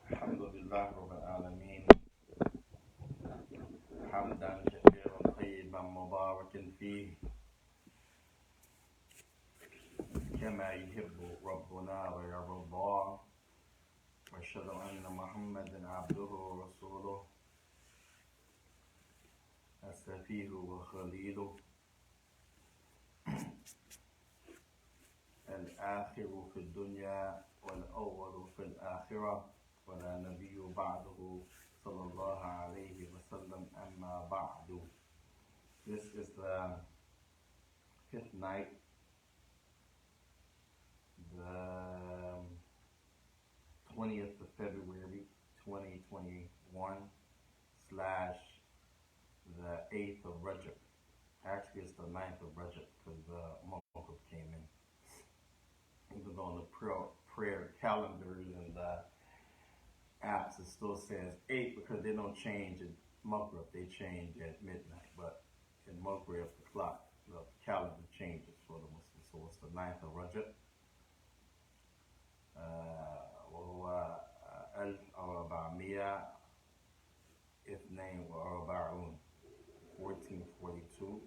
Alhamdulillah Rabbil Alameen. Hamdan kathiran tayyiban mubarakan fihi. كما يحب ربنا ويرضى وأشهد أن محمدا عبده ورسوله السفيه وخليله الآخر في الدنيا والأول في الآخرة ولا نبي بعده صلى الله عليه وسلم أما بعد. This is the fifth night, the 20th of February 2021 slash the 8th of Rajab. Actually it's the 9th of Rajab because the Maghrib came in. Even though on the prayer calendars and the apps it still says 8 because they don't change at Maghrib, they change at midnight. But in Maghrib the clock, the calendar changes for the Muslims. So it's the 9th of Rajab. وهو 1442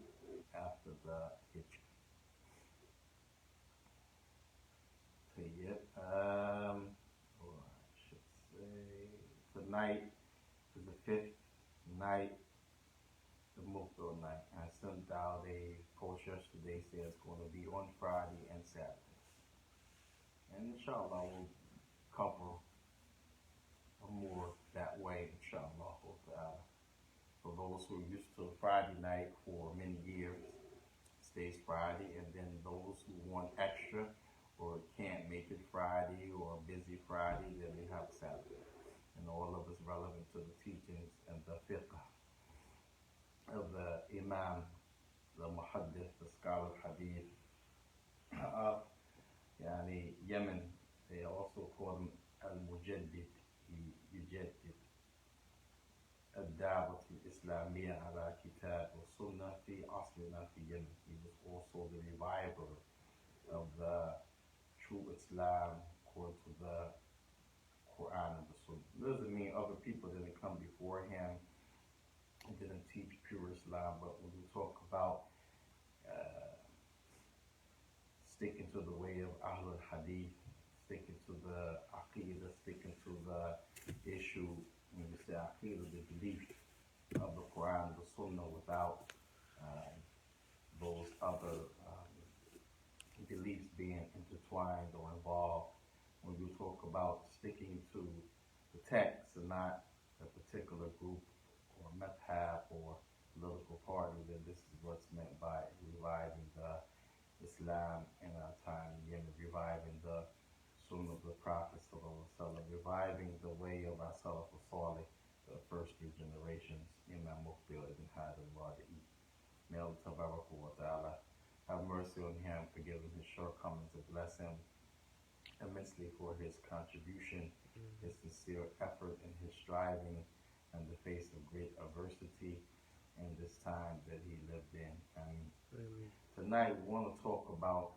after the Hijrah. I should say tonight is the fifth night, the Mufdal night. I sent out a post yesterday saying it's going to be on Friday and Saturday. And inshallah we'll cover more that way, inshallah. For those who are used to Friday night for many years, stays Friday, and then those who want extra or can't make it Friday or busy Friday, then they have Saturday. And all of it's relevant to the teachings and the fiqh of the Imam, the Muhaddith, the scholar of Hadith of Yemen. They also call him Al-Mujaddid, Yujaddid الدعوة الإسلامية على كتاب والسنة في عصرنا في Yemen. He was also the reviver of the true Islam according to the Quran and the Sunnah. Doesn't mean other people didn't come before him and didn't teach pure Islam, but when we talk about sticking to the way of Ahlul Hadith, sticking to the Aqidah, sticking to the issue, when we say Aqidah, the belief of the Quran, the Sunnah, without those other beliefs being intertwined or involved. When you talk about sticking to the text and not a particular group or madhab or political party, then this is what's meant by reviving the Islam in our time, again, reviving the Sunnah of the Prophet, reviving the way of our Salaf al-Salih, the first three generations, Imam Muqbil ibn Hadi al-Wadi'i. May Allah Tabaraka wa Ta'ala have mercy on him, forgive him his shortcomings, and bless him immensely for his contribution, his sincere effort, and his striving in the face of great adversity in this time that he lived in. Tonight we want to talk about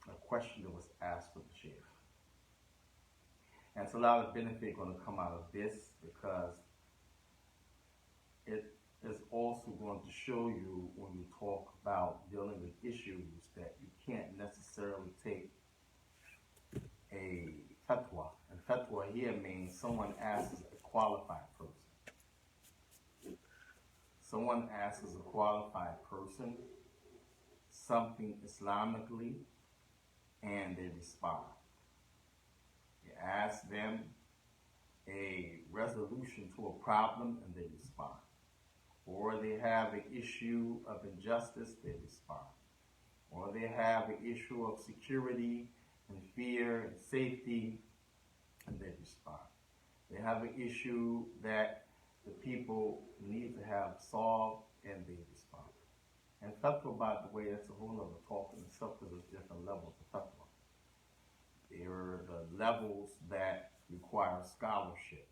a question that was asked of the Shaikh. And it's a lot of benefit going to come out of this because it is also going to show you when you talk about dealing with issues that you can't necessarily take a fatwa. And fatwa here means someone asks a qualified person. Someone asks a qualified person something Islamically and they respond. You ask them a resolution to a problem and they respond. Or they have an issue of injustice, they respond. Or they have an issue of security and fear and safety, and they respond. They have an issue that the people need to have solved, and they respond. And fatwa, by the way, that's a whole other talk in itself because there's different levels of fatwa. There are the levels that require scholarship.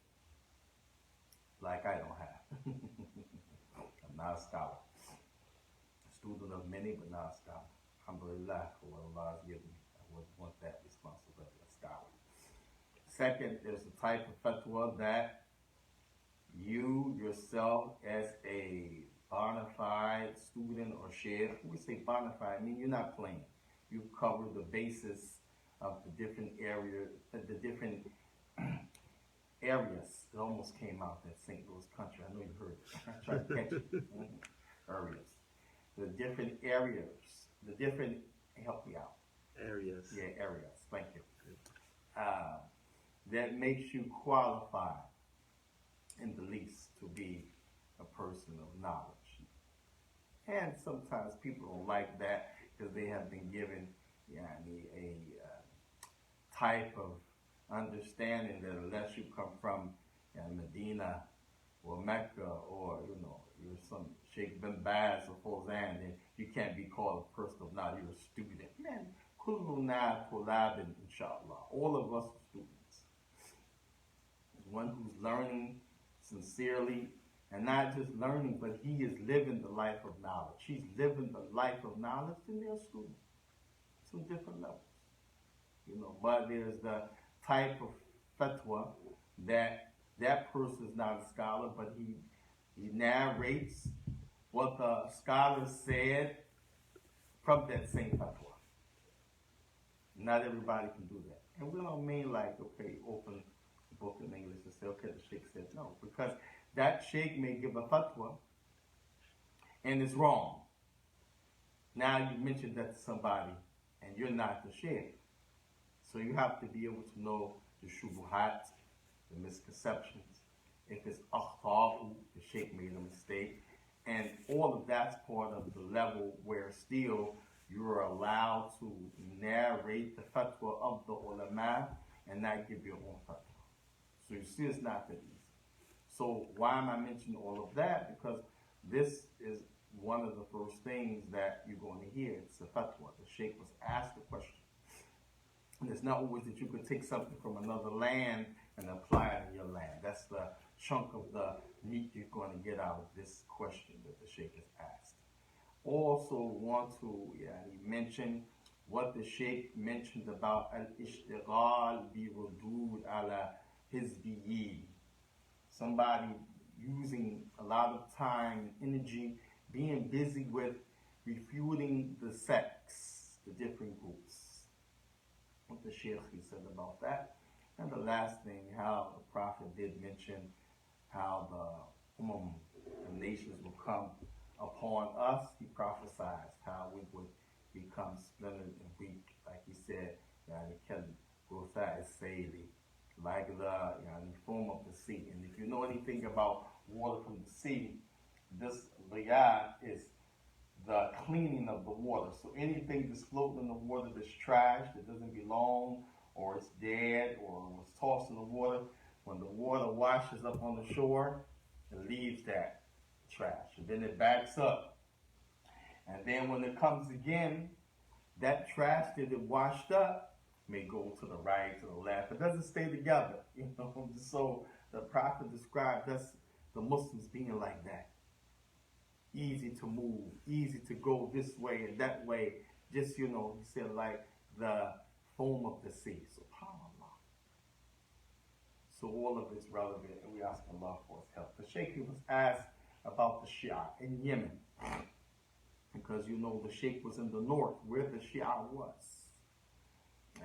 like I don't have. I'm not a scholar. A student of many, but not a scholar. Alhamdulillah for what Allah has given me. I wouldn't want that responsibility, a scholar. Second, there's a type of fatwa that you yourself as a bona fide student or sheikh, when we say bona fide, I mean you're not playing. You cover the basis of the different areas, the different areas. It almost came out that St. Louis country. I know you heard it. I tried to catch it. Areas. The different areas. The different, help me out. Areas. Yeah, areas. Thank you. That makes you qualified in the least to be a person of knowledge. And sometimes people don't like that because they have been given a type of understanding that unless you come from Medina or Mecca or you're some Sheikh bin Baz or Fawzan, then you can't be called a person of knowledge. You're a student. Man, kulluna tulabin, inshallah. All of us are students. One who's learning sincerely, and not just learning, but he is living the life of knowledge. He's living the life of knowledge, and they're students. Some different levels. But there's the type of fatwa that person is not a scholar, but he narrates what the scholar said from that same fatwa. Not everybody can do that. And we don't mean like, okay, open the book in English and say, okay, the sheikh said no. Because that sheikh may give a fatwa and it's wrong. Now you mentioned that to somebody and you're not the sheikh. So you have to be able to know the shubuhat, the misconceptions. If it's akhta'u, the sheikh made a mistake. And all of that's part of the level where still you're allowed to narrate the fatwa of the ulama and not give your own fatwa. So you see it's not that easy. So why am I mentioning all of that? Because this is one of the first things that you're going to hear. It's a fatwa. The sheikh was asked the question. And it's not always that you could take something from another land and apply it in your land. That's the chunk of the meat you're going to get out of this question that the sheikh has asked. Also want to mention what the sheikh mentioned about al-ishtighal bi-rudud ala hizbiyyin. Somebody using a lot of time and energy, being busy with refuting the sects, the different groups. What the Shaikh said about that. And the last thing, how the Prophet did mention how the nations will come upon us. He prophesied how we would become splintered and weak, like he said, like the foam of the sea. And if you know anything about water from the sea, this riyah is the cleaning of the water. So anything that's floating in the water that's trash, that doesn't belong, or it's dead, or was tossed in the water, when the water washes up on the shore, it leaves that trash. And then it backs up. And then when it comes again, that trash that it washed up may go to the right, to the left. It doesn't stay together. So the Prophet described us, the Muslims, being like that. Easy to move, easy to go this way and that way. Just, he said, like the foam of the sea. SubhanAllah. So all of it's relevant, and we ask Allah for his help. The Shaikh was asked about the Shia in Yemen, because the Shaikh was in the north, where the Shia was.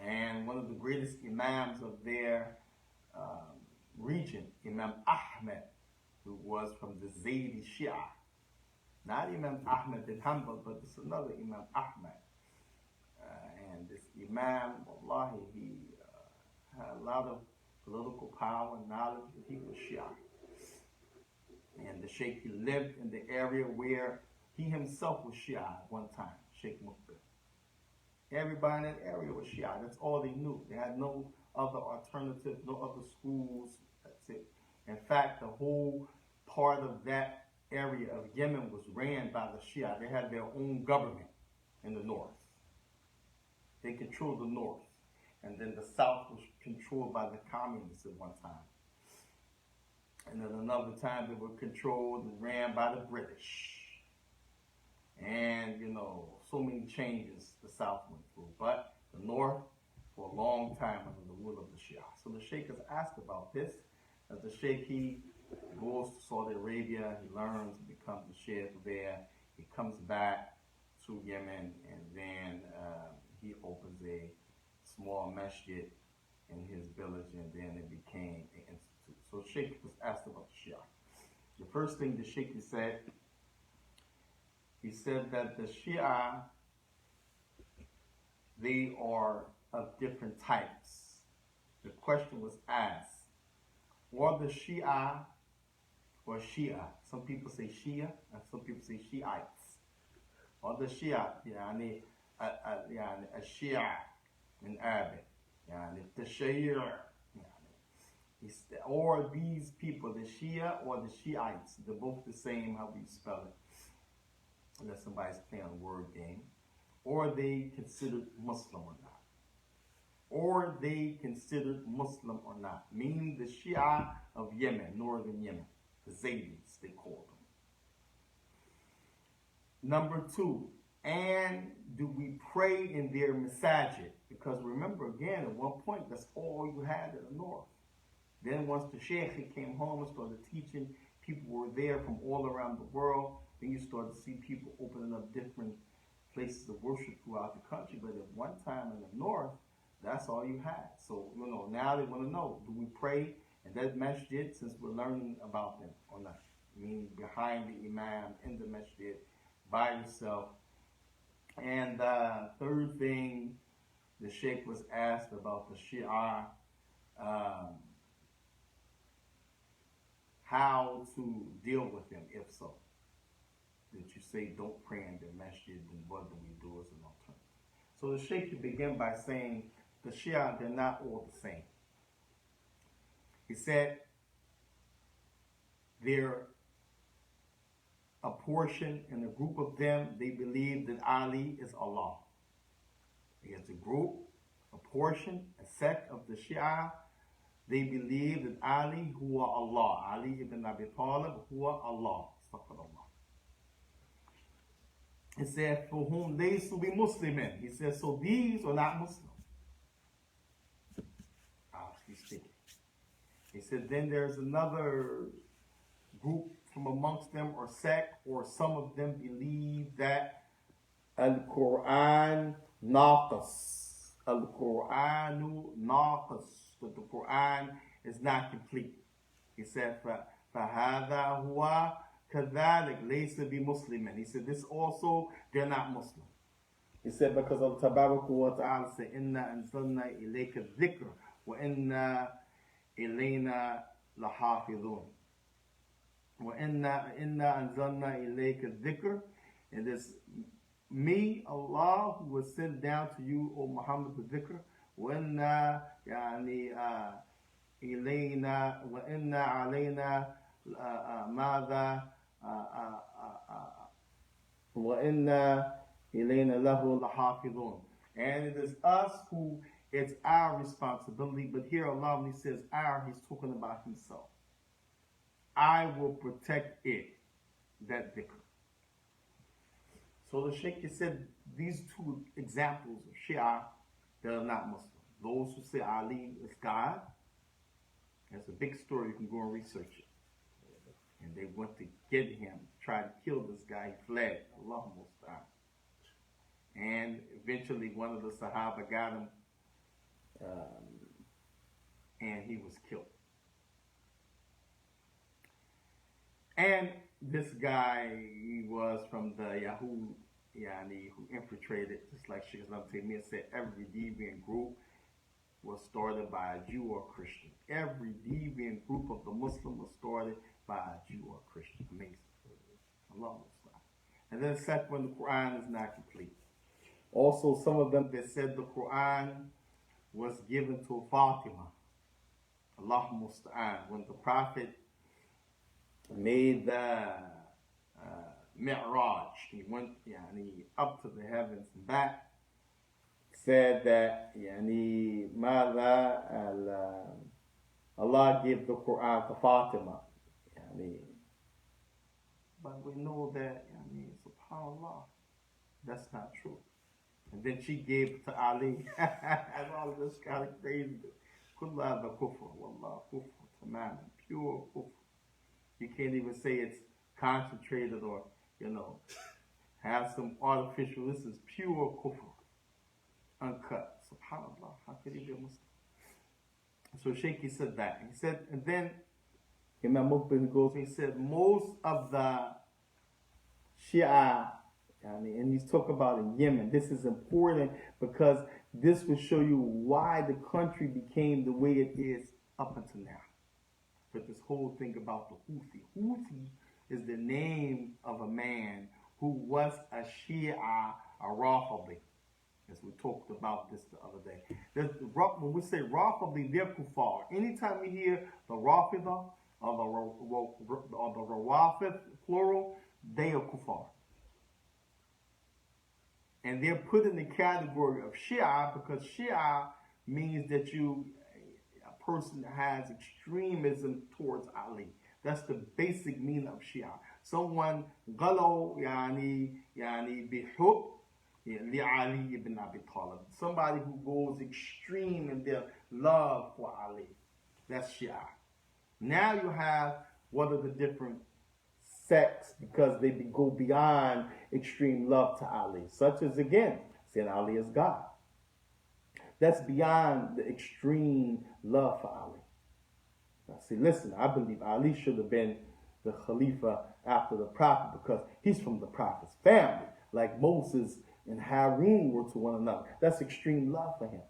And one of the greatest imams of their region, Imam Ahmed, who was from the Zaydi Shia. Not Imam Ahmed bin Hanbal, but it's another Imam Ahmed. And this Imam, wallahi, he had a lot of political power and knowledge, and he was Shia. And the Shaykh, he lived in the area where he himself was Shia at one time, Shaykh Mukbil. Everybody in that area was Shia. That's all they knew. They had no other alternative, no other schools. That's it. In fact, the whole part of that area of Yemen was ran by the Shia. They had their own government in the north. They controlled the north. And then the south was controlled by the communists at one time. And at another time, they were controlled and ran by the British. And, so many changes the South went through. But the North, for a long time, under the will of the Shia. So the Shaikh is asked about this. As the Shaikh, he goes to Saudi Arabia, he learns, he becomes a Shaikh there. He comes back to Yemen, and then he opens a small masjid in his village, and then it became an institute. So Shaikh was asked about the Shia. The first thing the Shaikh said, he said that the Shia, they are of different types. The question was asked, are the Shia or Shia? Some people say Shia, and some people say Shiites. Or the Shia, a Shia in Arabic, the Shia, or these people, the Shia or the Shiites, they're both the same, how we spell it. Unless somebody's playing a word game. Or they considered Muslim or not. Or they considered Muslim or not. Meaning the Shia of Yemen, northern Yemen. The Zaydis, they call them. Number 2, and do we pray in their masajid? Because remember, again, at one point, that's all you had in the north. Then once the Shaikh came home and started teaching, people were there from all around the world. Then you start to see people opening up different places of worship throughout the country. But at one time in the north, that's all you had. So, now they want to know, do we pray in that masjid, since we're learning about them or not? Meaning behind the imam, in the masjid, by yourself. And the third thing, the Shaikh was asked about the Shia, how to deal with them, if so. That you say don't pray in the masjid, then what do we do as an alternative? So the Shaikh began by saying the Shia, they're not all the same. He said they're a portion and a group of them, they believe that Ali is Allah. There's a group, a portion, a sect of the Shia, they believe that Ali huwa Allah. Ali ibn Abi Talib huwa Allah. He said, for whom they should be Muslimin. He said, so these are not Muslim. He's speaking. He said, then there's another group from amongst them, or sect, or some of them believe that Al-Quran naqas. Al-Quranu naqas. That the Quran is not complete. He said, فَهَذَا هُوَ كَذَلِكَ لَيْسَ بِمُسْلِمٍ. He said, this also, they're not Muslim. He said, because Allah Tabaraka wa Ta'ala said, إِنَّا أَنزَلْنَا إِلَيْكَ الذِّكْرَ وَإِنَّا إِلَيْنَا لَحَافِظُونَ. وَإِنَّا أَنزَلْنَا إِلَيْكَ الذِّكْرَ. And it's me, Allah, who will send down to you, O Muhammad, the dhikr. وَإِنَّا إِلَيْنَا وَإِنَّا عَلَيْنَا مَاذَا وَإِنَّا إِلَيْنَا لَهُ لَحَافِظُونَ. And it is us who, it's our responsibility. But here Allah, when He says our, He's talking about Himself. I will protect it, that dhikr. So the Shaikh said these two examples of Shia, they're not Muslim. Those who say Ali is God, that's a big story, you can go and research it. And they went to get him, try to kill this guy, he fled, Allah Musta'an. And eventually one of the Sahaba got him, and he was killed. And this guy, he was from the Yahud, who infiltrated, just like Sheikh Islam Taymiyyah said, every deviant group was started by a Jew or Christian. Every deviant group of the Muslim was started by a Jew or Christian. Amazing. Allah. And then except when the Quran is not complete. Also, some of them, they said the Quran was given to Fatima. Allah Musta'an. When the Prophet made the Mi'raj, he went up to the heavens and back, said that Allah gave the Quran to Fatima. Yani, but we know that, subhanAllah, that's not true. And then she gave it to Ali. And all of this kind of crazy. Kullu hadha kufr, wallah, kufr, tamam, pure kufr. You can't even say it's concentrated or, have some artificial. This is pure kufr, uncut. SubhanAllah, how could he be a Muslim? So Shaikh said that. He said, and then Imam Mukbil goes, he said, most of the Shia, and he's talking about in Yemen. This is important because this will show you why the country became the way it is up until now. But this whole thing about the Houthi. Houthi is the name of a man who was a Shia, a Rafidi. As we talked about this the other day. When we say Rafidi, they're kuffar. Anytime we hear the Rafida or the Rawafid, plural, they are kuffar. And they're put in the category of Shia because Shia means that a person has extremism towards Ali. That's the basic meaning of Shia. Someone غلو يعني بحب لعلي ibn Abi Talib. Somebody who goes extreme in their love for Ali. That's Shia. Now you have what are the different sects because they go beyond extreme love to Ali, such as again saying Ali is God. That's beyond the extreme love for Ali. Now see, listen, I believe Ali should have been the Khalifa after the Prophet because he's from the Prophet's family, like Moses and Harun were to one another. That's extreme love for him.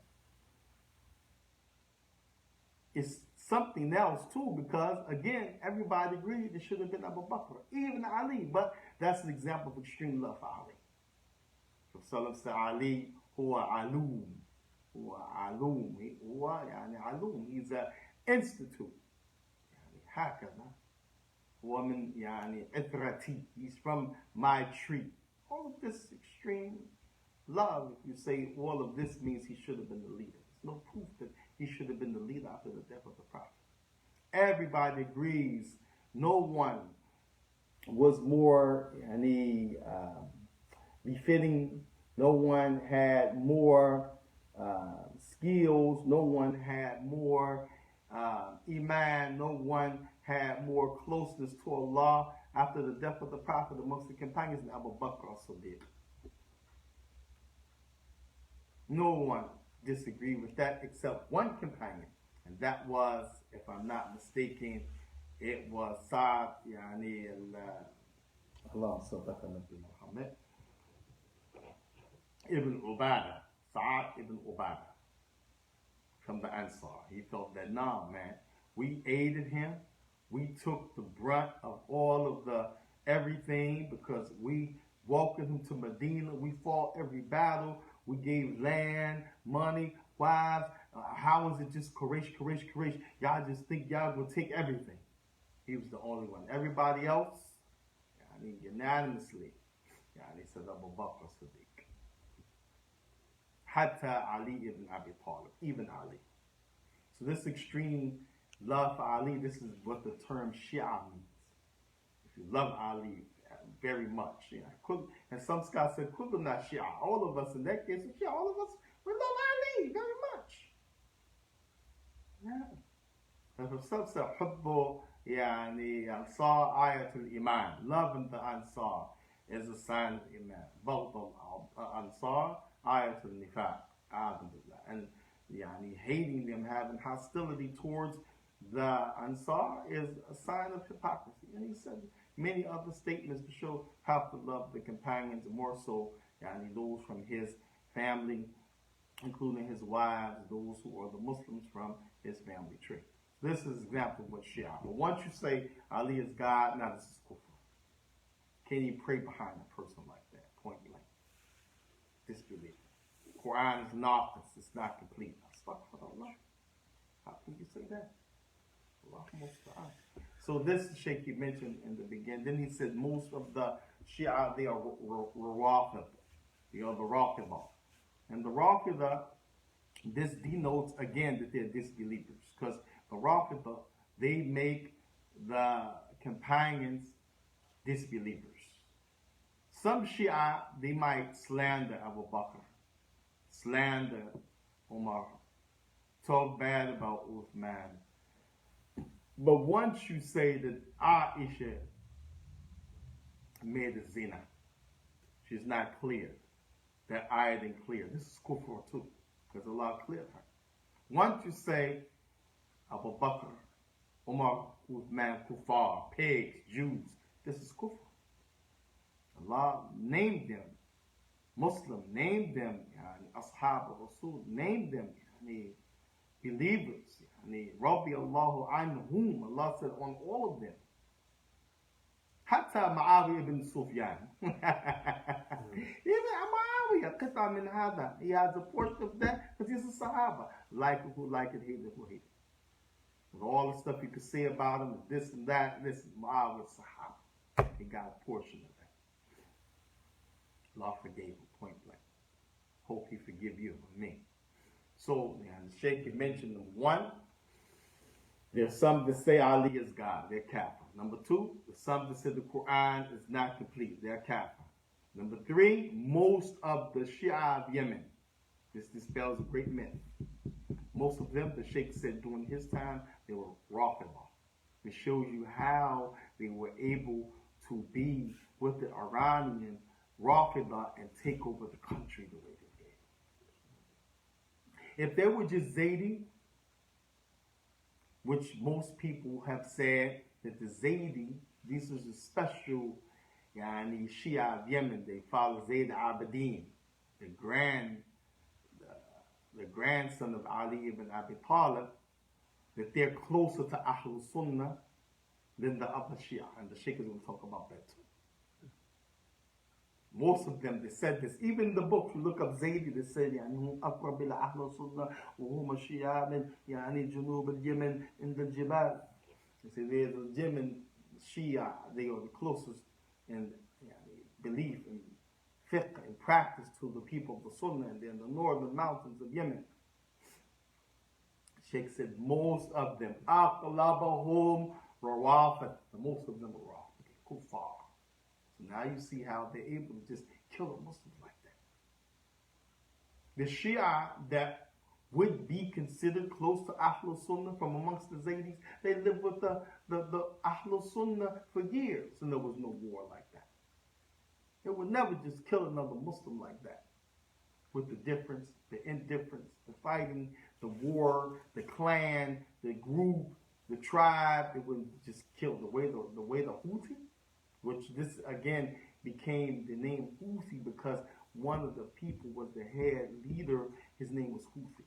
It's something else too because, again, everybody agreed it should have been Abu Bakr, even Ali, but that's an example of extreme love for Ali. Prophet said Ali huwa alum. Huwa alum. Huwa yani alum. He's an institute. هكذا ومن يعني إثرتي. He's from my tree. All of this extreme love, if you say all of this means he should have been the leader. There's no proof that he should have been the leader after the death of the Prophet. Everybody agrees no one was more befitting, no one had more skills, no one had more Iman, no one had more closeness to Allah after the death of the Prophet amongst the companions, and Abu Bakr also did. No one disagreed with that except one companion, and that was, if I'm not mistaken, it was Sa'd Muhammad ibn Ubadah, Sa'd ibn Ubadah from the Ansar. He felt that, nah, man, we aided him. We took the brunt of all of the everything because we welcomed him to Medina. We fought every battle. We gave land, money, wives. How is it just Quraysh? Y'all just think y'all will take everything. He was the only one. Everybody else, unanimously, he said Abu Bakr Siddiq. Hatta Ali ibn Abi Talib, even Ali. So this extreme love for Ali, this is what the term Shia means. If you love Ali very much, and some scholars said, Kulluna Shia, all of us in that case, Shia, all of us, we love Ali very much. Yeah. And for some said, Hubbu, Ansar Ayatul Iman, loving the Ansar is a sign of Iman. Both Ansar, Ayatul Nifaq, and hating them, having hostility towards the Ansar is a sign of hypocrisy. And he said many other statements to show how to love the companions, more so those from his family, including his wives, those who are the Muslims from his family tree. This is an example of what Shia. But once you say Ali is God, now this is kufr. Can you pray behind a person like that? Point blank. Disbelief. Quran is naqis, it's not complete. Astaghfirullah. How can you say that? So this Shaikh mentioned in the beginning. Then he said most of the Shia, they are Rawafid. They are the Rafidah. And the Rafidah, this denotes again that they're disbelievers. Because the Rafidah, they make the companions, disbelievers. Some Shia, they might slander Abu Bakr, slander Umar, talk bad about Uthman. But once you say that Aisha made a zina, she's not clear. That ayat ain't clear. This is kufr too, because Allah cleared her. Once you say Abu Bakr, Umar, Uthman, Kuffar, pigs, Jews, this is kufr. Allah named them, Muslim, named them, Ashab al-Rasul, named them, believers, Rabbi Allahu anhum, Allah said on all of them. حتى معاوية بن سفيان even معاوية قطعة من هذا, he has a portion of that because he's a Sahaba, like it, who like it, hate it, who hate it. With all the stuff you could say about him, this and that, listen, Muawiyah Sahaba, he got a portion of that. Allah forgave him point blank. Hope he forgive you and me. So, the Shaikh mentioned them. One, there's some that say Ali is God, they're kafir. Number two, there's some that say the Quran is not complete, they're kafir. Number three, most of the Shia of Yemen, this dispels a great myth. Most of them, the Shaikh said during his time, they were Rafidah. It shows you how they were able to be with the Iranian Rafidah and take over the country the way they did. If they were just Zaidi, which most people have said that the Zaidi, this is a special Shia of Yemen, they follow Zayd Abedin, the grandson of Ali ibn Abi Talib, that they're closer to Ahlul Sunnah than the other Shia, and the Shaykh is going to talk about that too. Most of them, they said this. Even in the book, you look up Zaidi, they said, هم أقرب إلى أهل السنة وهم الشيعة من جنوب اليمن عند الجبال. They say they're the Yemen Shia, they are the closest in belief and fiqh and practice to the people of the Sunnah, and they're in the northern mountains of Yemen. Sheikh said most of them, أقلبهم روافد, most of them are Rawafid, kuffar. So now you see how they're able to just kill a Muslim like that. The Shia that would be considered close to Ahlul Sunnah from amongst the Zaydis, they lived with the Ahlul Sunnah for years, and there was no war like that. They would never just kill another Muslim like that. With the difference, the indifference, the fighting, the war, the clan, the group, the tribe, it would just kill the way the Houthi, which this again became the name Houthi because one of the people was the head leader, his name was Houthi.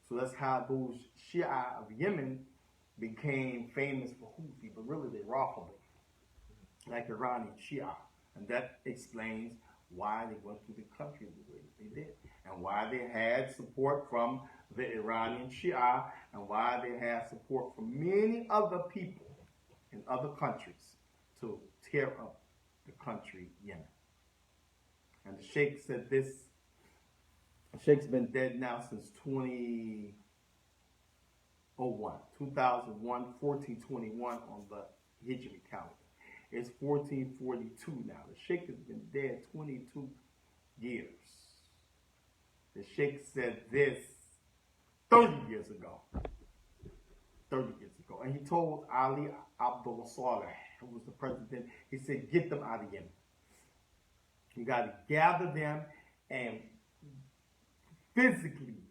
So that's how those Shia of Yemen became famous for Houthi, but really they're Rafidi, like Iranian Shia. And that explains why they went through the country the way that they did, and why they had support from the Iranian Shia, and why they had support from many other people in other countries to tear up the country Yemen. And the Sheikh said this. The Sheikh's been dead now since 2001, 1421 on the Hijri calendar. It's 1442 now. The Sheikh has been dead 22 years. The Sheikh said this 30 years ago. 30 years ago. And he told Ali Abdullah Saleh, who was the president, he said, get them out of Yemen. You got to gather them and physically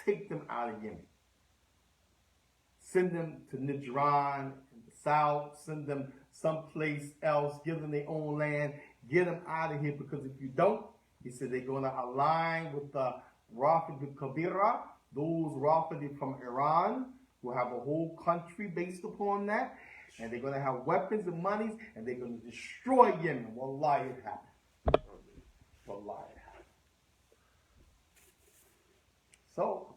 take them out of Yemen. Send them to Najran in the south, send them someplace else, give them their own land, get them out of here, because if you don't, he said they're going to align with the Rafid al-Kabira, those Rafid from Iran, will have a whole country based upon that, and they're going to have weapons and monies, and they're going to destroy Yemen. Wallahi, it happened. Wallahi, it happened. So,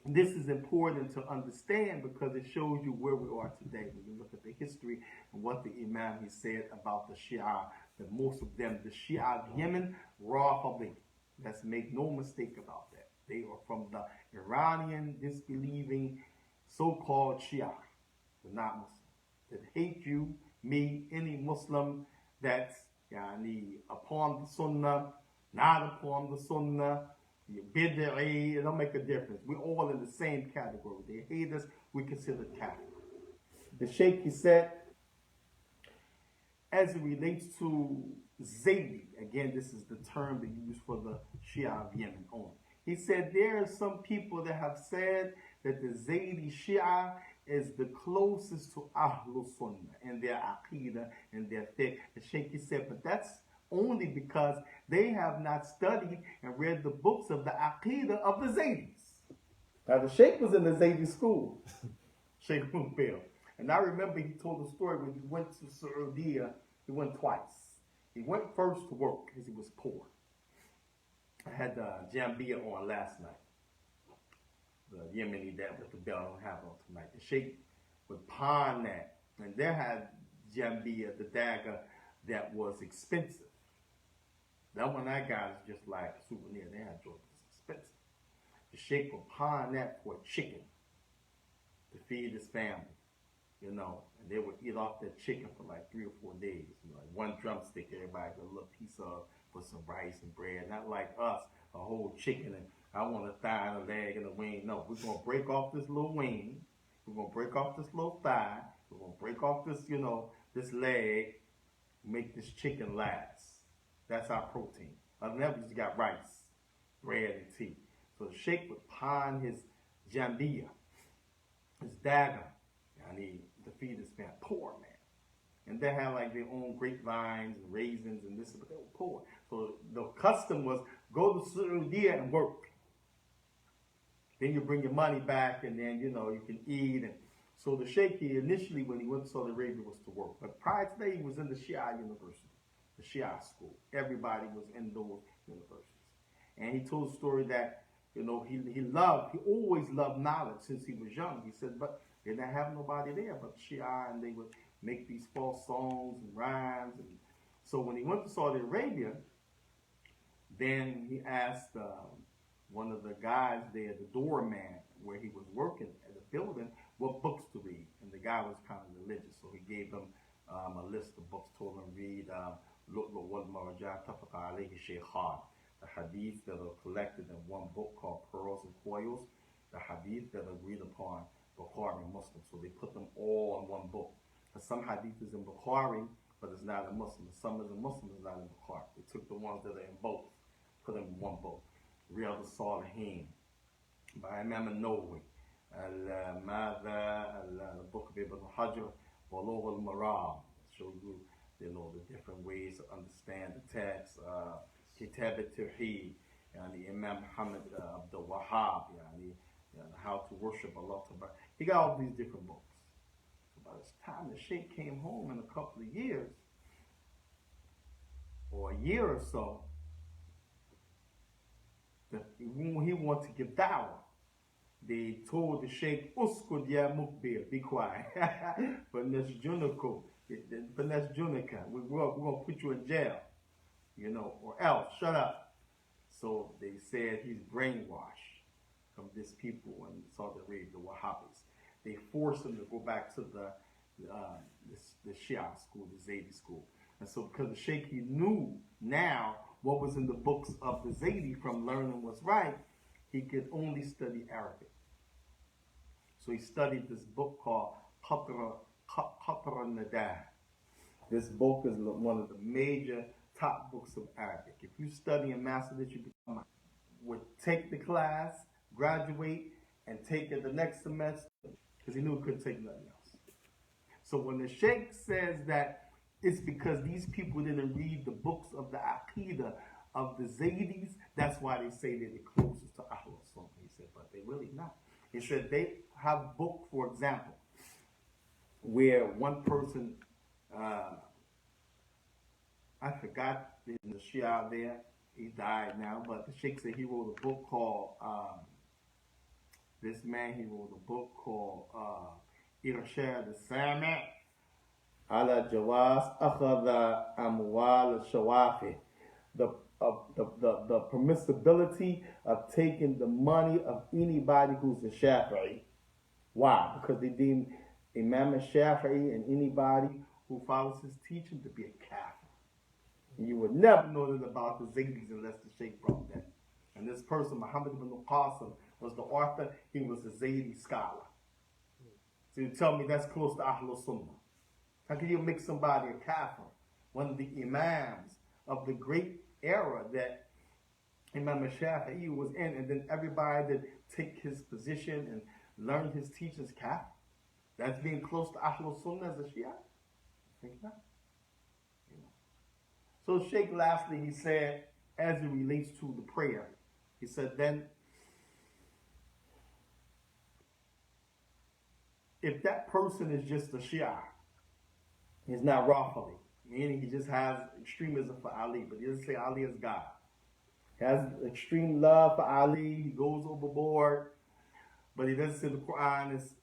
this is important to understand because it shows you where we are today. When you look at the history and what the Imam he said about the Shia, that most of them, the Shia of Yemen, Rafidi. Let's make no mistake about that. They are from the Iranian disbelieving so-called Shia, but not Muslim, that hate you, me, any Muslim that's yani, upon the Sunnah, not upon the Sunnah, bid'i, it don't make a difference. We're all in the same category. They hate us, we consider kafir. The Shaikh, he said, as it relates to Zaydi, again, this is the term they use for the Shia of Yemen only. He said there are some people that have said that the Zaydi Shia is the closest to Ahlul Sunnah in their Aqidah and their fiqh. The Shaykh said, but that's only because they have not studied and read the books of the Aqidah of the Zaydis. Now the Shaykh was in the Zaydi school, Shaykh Mubbil. And I remember he told a story when he went to Saudi, he went twice. He went first to work because he was poor. I had the Jambia on last night. The Yemeni that with the belt, I don't have on tonight. The Sheikh would pawn that. And they had Jambia, the dagger, that was expensive. That one I got is just like a souvenir. They had Jordan, it's expensive. The Sheikh would pawn that for chicken to feed his family. You know, and they would eat off that chicken for like 3 or 4 days. You know, like one drumstick, everybody got a little piece of with some rice and bread. Not like us, a whole chicken and I want a thigh and a leg and a wing. No, we're gonna break off this little wing. We're gonna break off this little thigh. We're gonna break off this, you know, this leg. Make this chicken last. That's our protein. Other than that, we just got rice, bread, and tea. So the Sheikh would pawn his jambia, his dagger, and he to feed his family. Poor man. And they had like their own grapevines and raisins and this, but they were poor. So the custom was go to Saudi and work. Then you bring your money back and then, you know, you can eat. And so the Sheikh, initially when he went to Saudi Arabia was to work. But prior to that, he was in the Shia university, the Shia school. Everybody was in those universities. And he told a story that, you know, he always loved knowledge since he was young. He said, but they didn't have nobody there but Shia, and they would make these false songs and rhymes. And so when he went to Saudi Arabia, then he asked one of the guys there, the doorman, where he was working at the building, what books to read. And the guy was kind of religious, so he gave him a list of books, told him read Lu'lu' wal Marjan Tafaqa alayhi Shaykhan, the hadiths that are collected in one book called Pearls and Coils, the hadith that are agreed upon Bukhari and Muslim. So they put them all in one book. But some hadith is in Bukhari, but it's not in Muslim. Some is in Muslim, it's not in Bukhari. They took the ones that are in both, put them in one book. Riyadh al-Salihin by Imam al-Nawawi, the book of Ibn Hajar, Bulugh al-Maram, show you, you know, the different ways to understand the text. Kitab al-Tawheed, the Imam Muhammad Abdul Wahhab, how to worship Allah. He got all these different books. So by the time the Sheikh came home in a couple of years, or a year or so, when he wanted to give da'wah, they told the Sheikh, Uskud ya Mukbir, be quiet. We're going to put you in jail, you know, or else, shut up. So they said he's brainwashed from these people in Saudi Arabia, the Wahhabis. They forced him to go back to the Shia school, the Zaydi school. And so because the Sheikh, he knew now what was in the books of the Zaydi from learning what's right, he could only study Arabic. So he studied this book called Qatra al-Nadah. This book is one of the major top books of Arabic. If you study and master this, you would take the class, graduate, and take it the next semester, because he knew he couldn't take nothing else. So when the Sheikh says that it's because these people didn't read the books of the Aqidah of the Zaydis, that's why they say they're the closest to Ahlul Sunnah. He said, but they really not. He said they have a book, for example, where one person, I forgot the Shia there, he died now, but the Sheikh said he wrote a book called, this man, he wrote a book called Irshad al-Sami' ala Jawaz Akhadha Amwal al-Shawafi, the permissibility of taking the money of anybody who's a Shafi'i. Why? Because they deem Imam Shafi'i and anybody who follows his teaching to be a kafir. And you would never know that about the Zaydis unless the Shaykh brought that. And this person, Muhammad ibn Qasim, was the author. He was a Zaydi scholar. So you tell me that's close to Ahlul Sunnah. How can you make somebody a kafir? One of the imams of the great era that Imam Shafi'i was in, and then everybody that take his position and learn his teachings kafir? That's being close to Ahlul Sunnah as a Shia? I think not. So Shaykh lastly, he said, as it relates to the prayer, he said, then if that person is just a Shia, he's not Rafali, meaning he just has extremism for Ali, but he doesn't say Ali is God. He has extreme love for Ali, he goes overboard, but he doesn't say the Quran is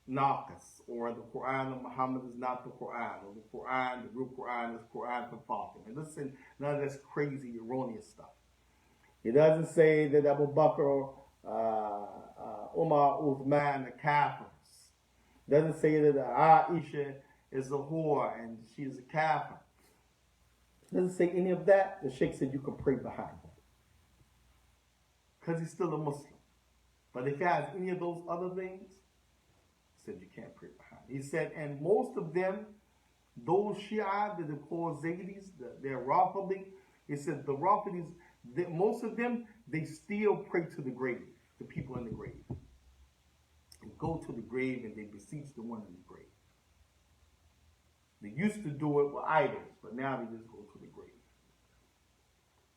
Naqas, or the Quran of Muhammad is not the Quran, or the Quran, the real Quran is Quran from Fatima. And listen, none of this crazy, erroneous stuff. He doesn't say that Abu Bakr, Umar, Uthman are kafirs. He doesn't say that Aisha is a whore and she's a kafir. He doesn't say any of that. The Sheikh said you can pray behind him, because he's still a Muslim. But if he has any of those other things, he said you can't pray behind him. He said, and most of them, those Shia that are called Zaydis, they're Rafidi, he said the Rafidis, most of them, they still pray to the grave, the people in the grave. And go to the grave and they beseech the one in the grave. They used to do it with idols, but now they just go to the grave.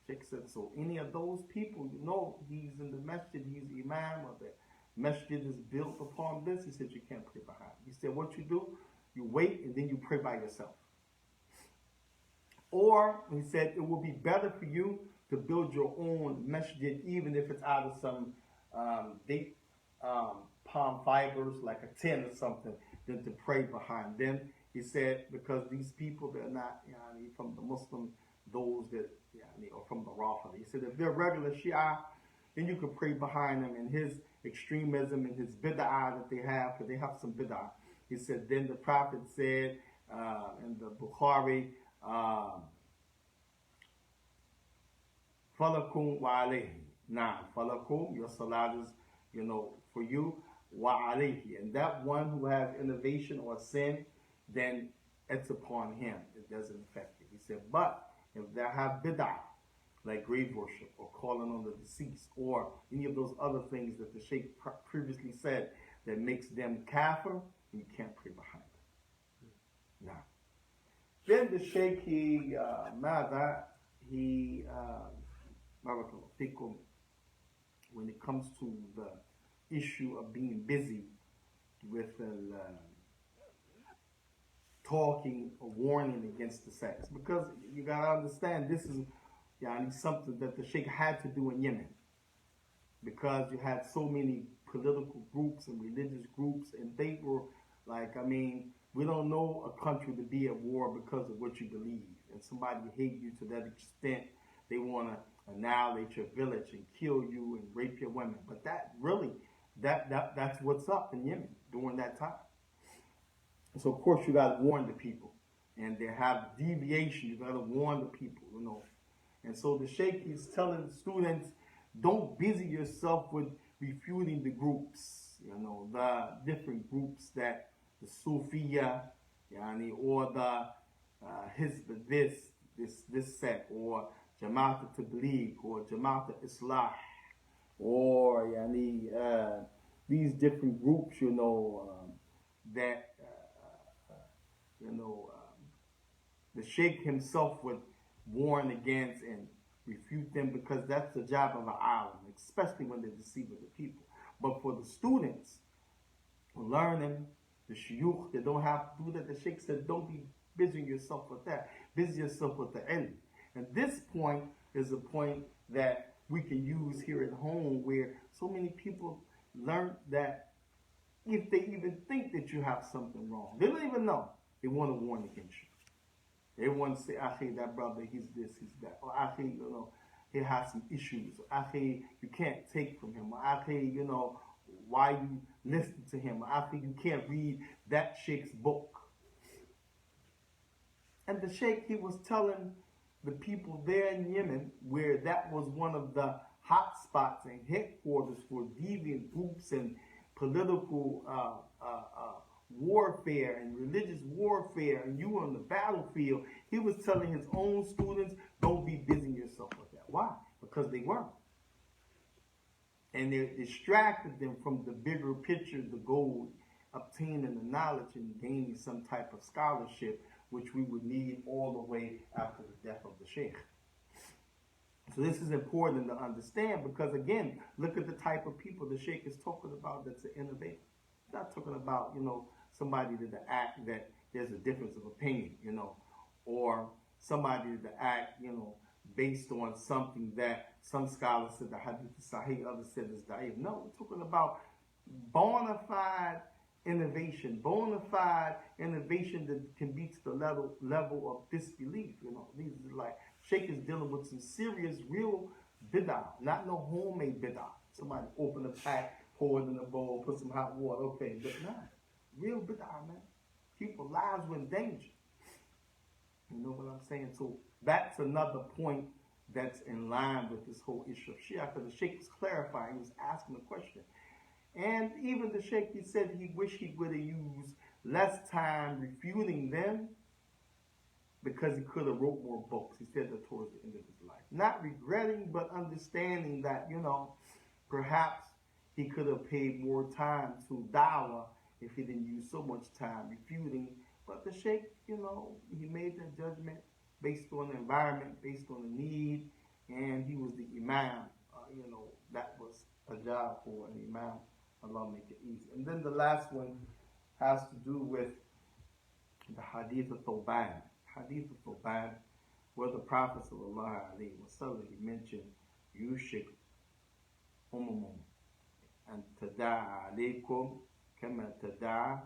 Sheikh said, so any of those people, you know, he's in the masjid, he's imam, or the masjid is built upon this. He said, you can't pray behind him. He said, what you do, you wait and then you pray by yourself. Or, he said, it will be better for you to build your own masjid, even if it's out of some date palm fibers, like a tin or something, than to pray behind them. He said, because these people, they're not from the Muslim, those that or from the Rafidi. He said, if they're regular Shia, then you can pray behind them in his extremism and his bid'ah that they have, because they have some bid'ah. He said, then the Prophet said in the Bukhari, Falakum wa alayhi. Now, falakum, your salat is, for you, wa alayhi. And that one who has innovation or sin, then it's upon him. It doesn't affect it. He said, but if they have bid'ah, like grave worship or calling on the deceased or any of those other things that the Shaykh previously said that makes them kafir, you can't pray behind them. Now, then the Shaykh, when it comes to the issue of being busy with talking or warning against the sex, because you got to understand this is something that the Sheikh had to do in Yemen, because you had so many political groups and religious groups, and they were like, we don't know a country to be at war because of what you believe, and somebody hate you to that extent they want to annihilate your village and kill you and rape your women. But that really, that's what's up in Yemen during that time. So of course you got to warn the people, and they have deviation. You got to warn the people, And so the Sheikh is telling the students, don't busy yourself with refuting the groups, the different groups that the Sufiya, or the Hizb, this sect, or Jamaat al-Tabligh, or Jamaat al-Islah, or these different groups, that the Sheikh himself would warn against and refute them, because that's the job of an alim, especially when they're deceiving the people. But for the students who learning, the shuyukh, they don't have to do that. The Sheikh said, don't be busying yourself with that. Busy yourself with the ilm. And this point is a point that we can use here at home, where so many people learn that if they even think that you have something wrong, they don't even know. They want to warn against you. They want to say, Akhi, that brother, he's this, he's that. Or Akhi, he has some issues. Or Akhi, you can't take from him. Or Akhi, why you listen to him. I think you can't read that Sheikh's book. And the Sheikh, he was telling the people there in Yemen, where that was one of the hot spots and headquarters for deviant groups and political warfare and religious warfare, and you were on the battlefield. He was telling his own students, don't be busying yourself with that. Why? Because they weren't. And they distracted them from the bigger picture, the goal, obtaining the knowledge and gaining some type of scholarship, which we would need all the way after the death of the Shaykh. So this is important to understand because, again, look at the type of people the Shaykh is talking about that's an innovator. He's not talking about, somebody to act that there's a difference of opinion, or somebody to act, based on something that some scholars said the hadith is sahih, others said it's da'if. No, we're talking about bona fide innovation that can be to the level of disbelief. These are like Shaykh is dealing with some serious, real bid'ah, not no homemade bid'ah. Somebody open a pack, pour it in a bowl, put some hot water, okay, but not real bid'ah, man. People's lives were in danger. You know what I'm saying? So that's another point that's in line with this whole issue of Shia, because the Shaykh was clarifying, he was asking the question. And even the Shaykh, he said he wished he would have used less time refuting them because he could have wrote more books. He said that towards the end of his life. Not regretting, but understanding that, perhaps he could have paid more time to dawah if he didn't use so much time refuting. But the Shaykh, he made that judgment based on the environment, based on the need, and he was the imam. That was a job for an imam. Allah make it easy. And then the last one has to do with the Hadith of Thoban. Hadith of Thoban, where the Prophet sallallahu alaihi wasallam, he mentioned Yushik umumum and tada alaykum kama tada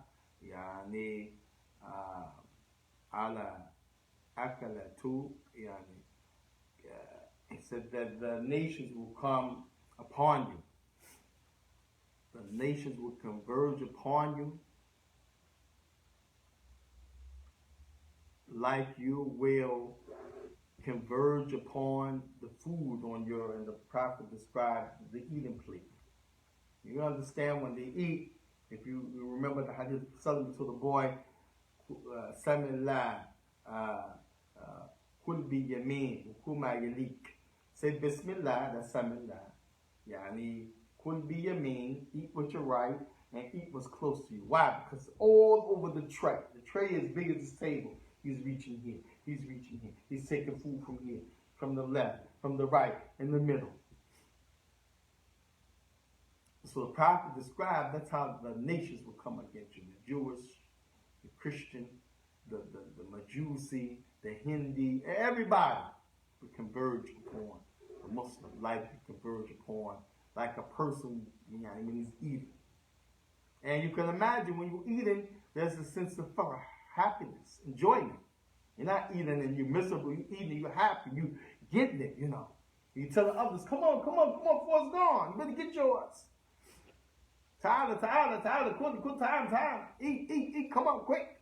yani ala akalatu yani. He said that the nations will come upon you. The nations will converge upon you like you will converge upon the food on your, and the Prophet described the eating plate. You understand when they eat, if you remember the hadith, Salam to the boy, Samillah, Kul bi yamin, Kuma yalik. Say Bismillah, that's Samillah. Yani, Kul bi yamin, eat with your right, and eat what's close to you. Why? Because all over the tray is big as this table. He's reaching here, he's reaching here. He's taking food from here, from the left, from the right, in the middle. So the Prophet described that's how the nations will come against you. The Jewish, the Christian, the Majusi, the Hindi, everybody will converge upon the Muslim life, will converge upon like a person when he's eating. And you can imagine when you're eating, there's a sense of happiness, enjoyment. You're not eating and you're miserable. You're eating and you're happy. You getting it, You telling others, come on, before it's gone. You better get yours. Ta'ala, time. Eat, come on, quick.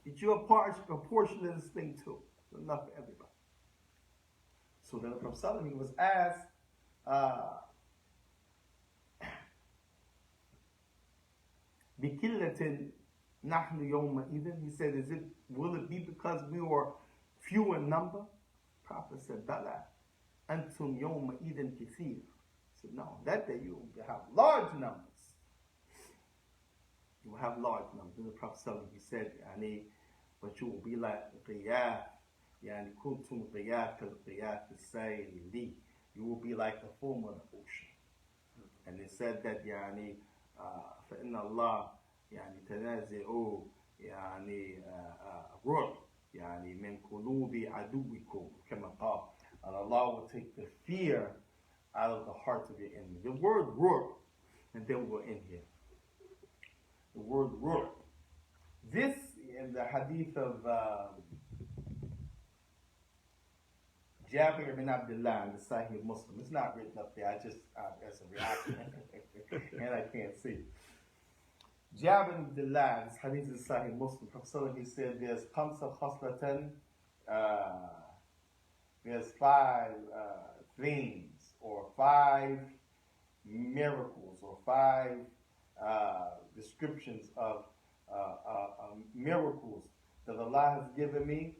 Get you a portion of this thing too. It's enough for everybody. So then the Prophet he was asked, Bikillatin nahnu yawma idhin. He said, will it be because we were few in number? Prophet said, Bala, antum yawma idhin kathir. He said, no, that day you will have large numbers. You will have large numbers. Then the Prophet he said, but you will be like qiyaf. Yani kuntum qiyaf kal qiyaf as-sayli li. You will be like the foam of the ocean. And they said that فإن الله تنازعوا روح من قلوب عدوكم كما قال. And Allah will take the fear out of the hearts of your enemy. The word ruh, and then we'll end here. The word ruh. This in the hadith of Jabir bin Abdullah in the Sahih Muslim. It's not written up there. I just, as a reaction, and I can't see. Jabir bin Abdullah, this hadith is Sahih Muslim. Prophet he said there's khamsa khaslatan, there's 5 things or 5 miracles or 5 descriptions of miracles that Allah has given me.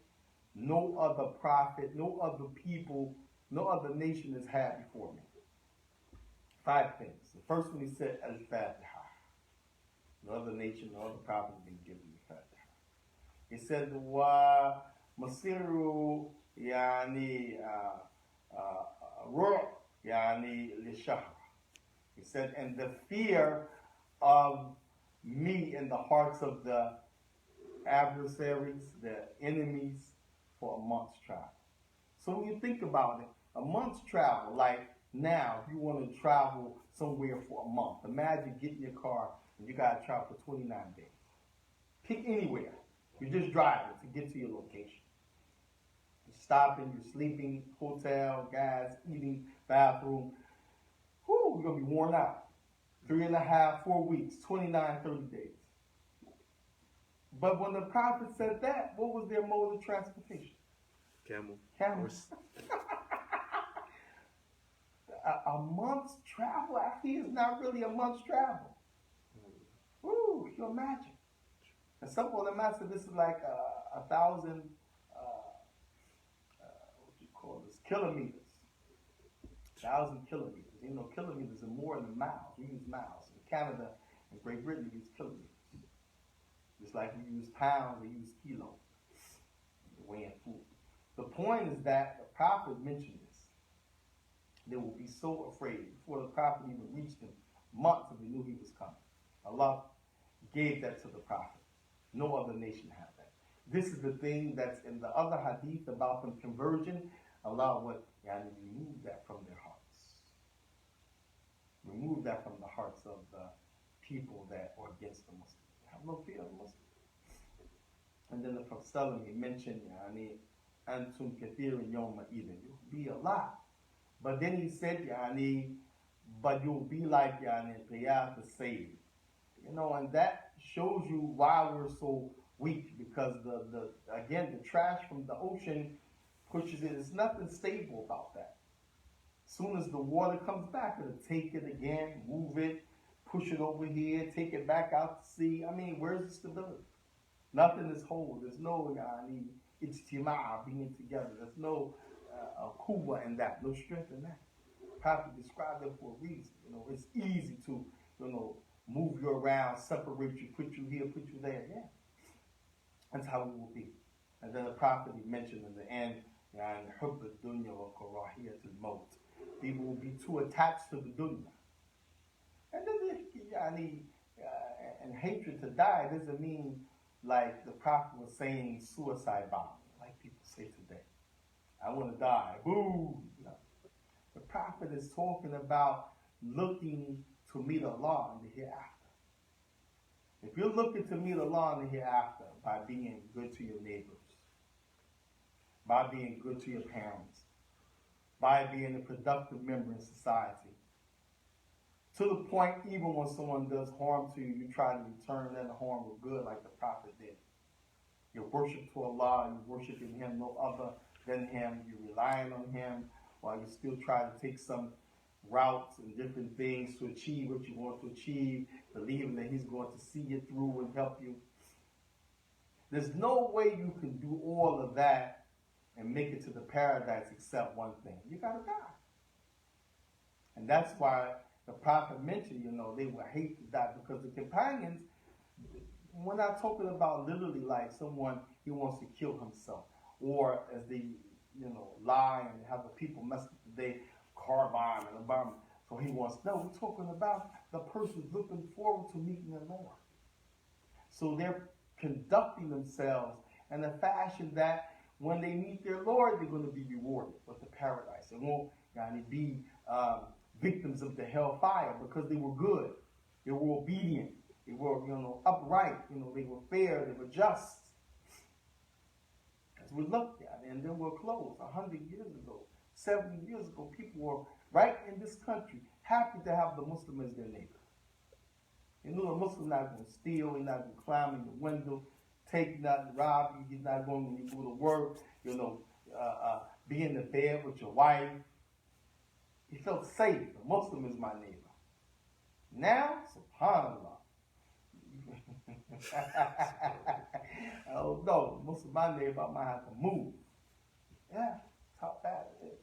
No other prophet, no other people, no other nation has had before me. 5 things. The first one he said, Al-Fatiha. No other nation, no other prophet has been given the Fatiha. He said, Wa Masiru Yani Ruh Yani Lishahr. He said, and the fear of me in the hearts of the adversaries, the enemies, for a month's travel. So when you think about it, a month's travel, like now, if you want to travel somewhere for a month, imagine getting your car and you got to travel for 29 days. Pick anywhere. You're just driving to get to your location. You're stopping, you're sleeping, hotel, gas, eating, bathroom. Whew, you're going to be worn out. 3.5, 4 weeks, 29, 30 days. But when the prophet said that, what was their mode of transportation? Camels. A month's travel actually is not really a month's travel. Woo, you imagine. And some of them said this is like 1,000, what you call this, kilometers. 1,000 kilometers. You know, kilometers are more than miles. We use miles. In Canada and Great Britain, we use kilometers. Just like we use pounds, we use kilos. Weighing food. The point is that the prophet mentioned this. They will be so afraid before the prophet even reached them, months if they knew he was coming. Allah gave that to the prophet. No other nation had that. This is the thing that's in the other hadith about them conversion. Allah would remove that from their hearts. Remove that from the hearts of the people that are against the Muslims. Have no fear of Muslims. And then the Prophet he mentioned, Antum kathirin yawma idin. You'll be a lot. But then he said, but you'll be like Qiyat al-Sayyid. You know, and that shows you why we're so weak, because the trash from the ocean pushes it. There's nothing stable about that. As soon as the water comes back, it'll take it again, move it, push it over here, take it back out to sea. I mean, where's the stability? Nothing is whole. There's no ijtima' being together. There's no quwwah in that, no strength in that. Prophet described it for a reason. You know, it's easy to, move you around, separate you, put you here, put you there. Yeah, that's how we will be. And then the prophet he mentioned in the end, hubb ad-dunya wa karahiyat al-maut. People will be too attached to the dunya. And then and hatred to die doesn't mean like the prophet was saying suicide bombing, like people say today. I want to die. Boo! No. The prophet is talking about looking to meet Allah in the hereafter. If you're looking to meet Allah in the hereafter by being good to your neighbors, by being good to your parents, by being a productive member in society, to the point even when someone does harm to you, you try to return that harm with good like the prophet did. You worship to Allah, you worshiping Him, no other than Him, you're relying on Him, while you still try to take some routes and different things to achieve what you want to achieve, believing that He's going to see you through and help you. There's no way you can do all of that and make it to the paradise except one thing. You gotta die. And that's why the prophet mentioned, they would hate to die, because the companions, we're not talking about literally like someone, he wants to kill himself, or as they, lie and have the people mess up today, car bomb and a bomb. So he wants, no, we're talking about the person looking forward to meeting the Lord. So they're conducting themselves in a fashion that when they meet their Lord, they're going to be rewarded with the paradise. They won't be victims of the hellfire, because they were good, they were obedient, they were upright, they were fair, they were just. as we looked at it, and then we'll close. 100 years ago, 70 years ago, people were right in this country happy to have the Muslim as their neighbor. You know, the Muslim not going to steal, he's not going to climb in your window, take nothing, rob you, he's not going to go to work, you know, be in the bed with your wife. He felt safe. The Muslim is my neighbor. Now, subhanAllah. I don't know. Muslim, my neighbor, I might have to move. Yeah, that's how bad it is.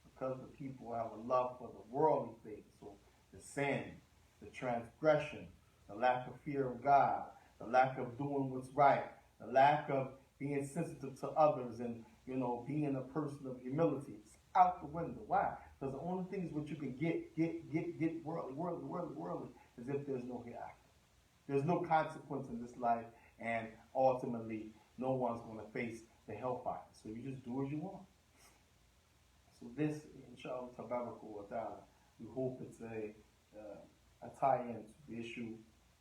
Because the people have a love for the worldly things. So the sin, the transgression, the lack of fear of God, the lack of doing what's right, the lack of being sensitive to others and, you know, being a person of humility. It's out the window. Why? Because the only things what you can get worldly, is if there's no hereafter. There's no consequence in this life, and ultimately, no one's going to face the hellfire. So you just do as you want. So this, inshallah, wa ta'ala, we hope it's a tie-in to the issue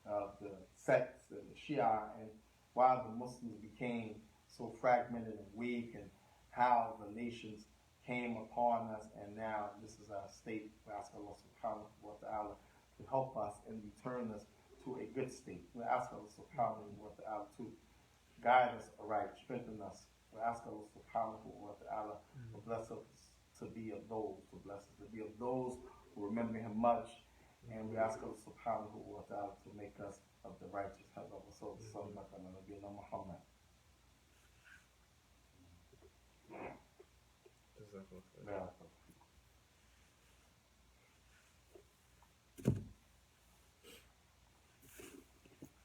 of the sects and the Shia and why the Muslims became so fragmented and weak and how the nations came upon us, and now this is our state. We ask Allah subhanahu wa ta'ala to help us and return us to a good state. We ask Allah subhanahu wa ta'ala to guide us aright, strengthen us. We ask Allah subhanahu wa ta'ala to bless us to be of those, who remember Him much, and we ask Allah subhanahu wa ta'ala to make us of the righteous. Muhammad. Yeah.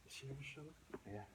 Is she ever shut up? Yeah.